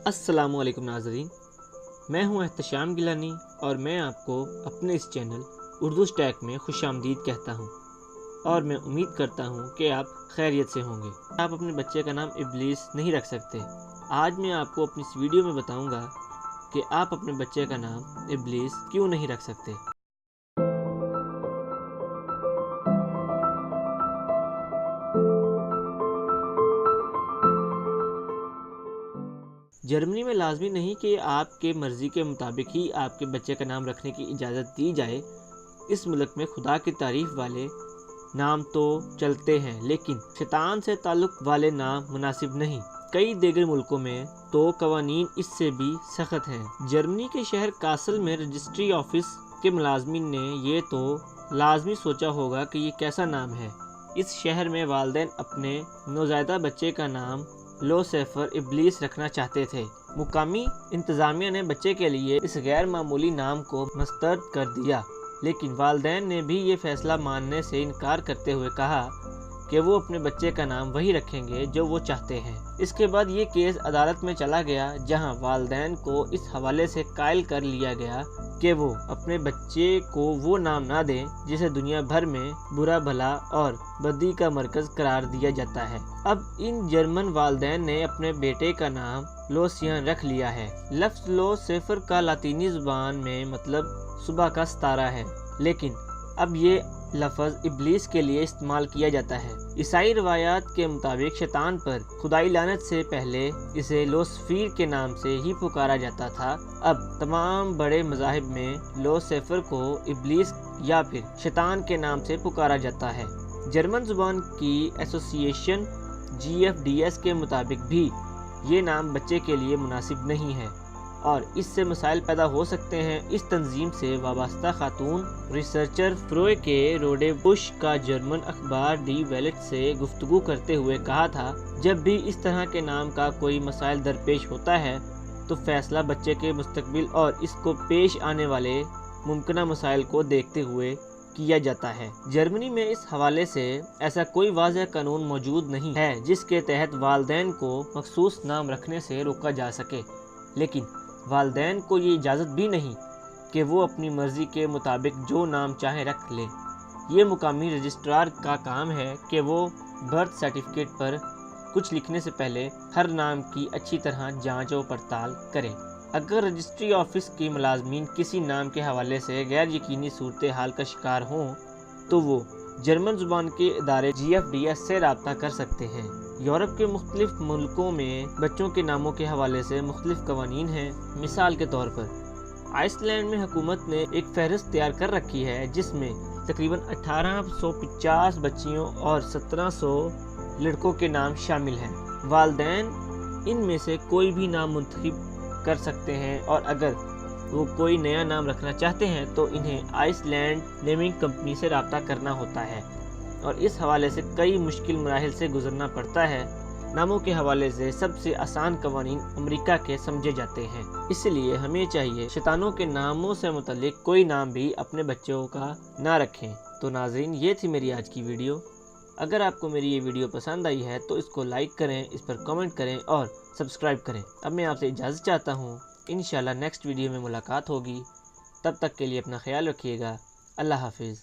अस्सलामुअलैकुम नाज़रीन, मैं हूं एहतशाम गिलानी और मैं आपको अपने इस चैनल उर्दू स्टैक में खुशामदीद कहता हूं और मैं उम्मीद करता हूं कि आप खैरियत से होंगे। आप अपने बच्चे का नाम इब्लीस नहीं रख सकते। आज मैं आपको अपनी इस वीडियो में बताऊंगा कि आप अपने बच्चे का नाम इब्लीस क्यों नहीं रख सकते। जर्मनी में लाजमी नहीं कि आपके मर्ज़ी के मुताबिक ही आपके बच्चे का नाम रखने की इजाज़त दी जाए। इस मुल्क में खुदा की तारीफ़ वाले नाम तो चलते हैं, लेकिन शैतान से ताल्लुक़ वाले नाम मुनासिब नहीं। कई दीगर मुल्कों में तो कवानीन इससे भी सख्त हैं। जर्मनी के शहर कासल में रजिस्ट्री ऑफिस के मुलाजमीन ने ये तो लाजमी सोचा होगा कि ये कैसा नाम है। इस शहर में वालिदैन अपने नौज़ायदा बच्चे का नाम लोसेफर इब्लीस रखना चाहते थे। मुकामी इंतज़ामिया ने बच्चे के लिए इस गैर मामूली नाम को मुस्तरद कर दिया, लेकिन वालिदैन ने भी ये फैसला मानने से इनकार करते हुए कहा कि वो अपने बच्चे का नाम वही रखेंगे जो वो चाहते हैं। इसके बाद ये केस अदालत में चला गया, जहां वालिदैन को इस हवाले से कायल कर लिया गया कि वो अपने बच्चे को वो नाम ना दें जिसे दुनिया भर में बुरा भला और बदी का मरकज करार दिया जाता है। अब इन जर्मन वालिदैन ने अपने बेटे का नाम लोसियन रख लिया है। लफ्ज़ लोसेफर का लातीनी ज़ुबान में मतलब सुबह का सितारा है, लेकिन अब ये लफ्ज़ इब्लीस के लिए इस्तेमाल किया जाता है। ईसाई रवायात के मुताबिक शैतान पर खुदाई लानत से पहले इसे लोसफीर के नाम से ही पुकारा जाता था। अब तमाम बड़े मज़ाहिब में लोसेफर को इब्लीस या फिर शैतान के नाम से पुकारा जाता है। जर्मन ज़ुबान की एसोसिएशन GFDS के मुताबिक भी ये नाम बच्चे के लिए मुनासिब नहीं है और इससे मसाइल पैदा हो सकते हैं। इस तंजीम से वाबस्ता खातून रिसर्चर फ्रोए के रोडे बुश का जर्मन अखबार डी वेलेट से गुफ्तगू करते हुए कहा था, जब भी इस तरह के नाम का कोई मसाइल दरपेश होता है तो फैसला बच्चे के मुस्तकबिल और इसको पेश आने वाले मुमकिन मसाइल को देखते हुए किया जाता है। जर्मनी में इस हवाले से ऐसा कोई वाज़ेह कानून मौजूद नहीं है जिसके तहत वालिदैन को मखसूस नाम रखने से रोका जा सके, लेकिन वालिदैन को ये इजाज़त भी नहीं कि वो अपनी मर्ज़ी के मुताबिक जो नाम चाहे रख ले। ये मुकामी रजिस्ट्रार का काम है कि वो बर्थ सर्टिफिकेट पर कुछ लिखने से पहले हर नाम की अच्छी तरह जांच और पड़ताल करें। अगर रजिस्ट्री ऑफिस की मुलाजमीन किसी नाम के हवाले से गैर यकीनी सूरत हाल का शिकार हों तो वो जर्मन ज़ुबान के इदारे GFDS से रब्ता कर सकते हैं। यूरोप के मुख्तलिफ मुल्कों में बच्चों के नामों के हवाले से मुख्तलिफ कवानीन हैं। मिसाल के तौर पर आइसलैंड में हुकूमत ने एक फहरिस्त तैयार कर रखी है जिसमें तकरीबन 1850 बच्चियों और 1700 लड़कों के नाम शामिल हैं। वालिदैन इनमें से कोई भी नाम मुंतखब कर सकते हैं और अगर वो कोई नया नाम रखना चाहते हैं तो इन्हें आइसलैंड नेमिंग कंपनी से रब्ता करना होता है और इस हवाले से कई मुश्किल मराहिल से गुजरना पड़ता है। नामों के हवाले से सबसे आसान कवानीन अमेरिका के समझे जाते हैं, इसलिए हमें चाहिए शैतानों के नामों से मुतल्लिक कोई नाम भी अपने बच्चों का ना रखें। तो नाज़रीन, ये थी मेरी आज की वीडियो। अगर आपको मेरी ये वीडियो पसंद आई है तो इसको लाइक करें, इस पर कमेंट करें और सब्सक्राइब करें। अब मैं आपसे इजाज़त चाहता हूँ। इंशाल्लाह नेक्स्ट वीडियो में मुलाकात होगी। तब तक के लिए अपना ख्याल रखिएगा। अल्लाह हाफिज़।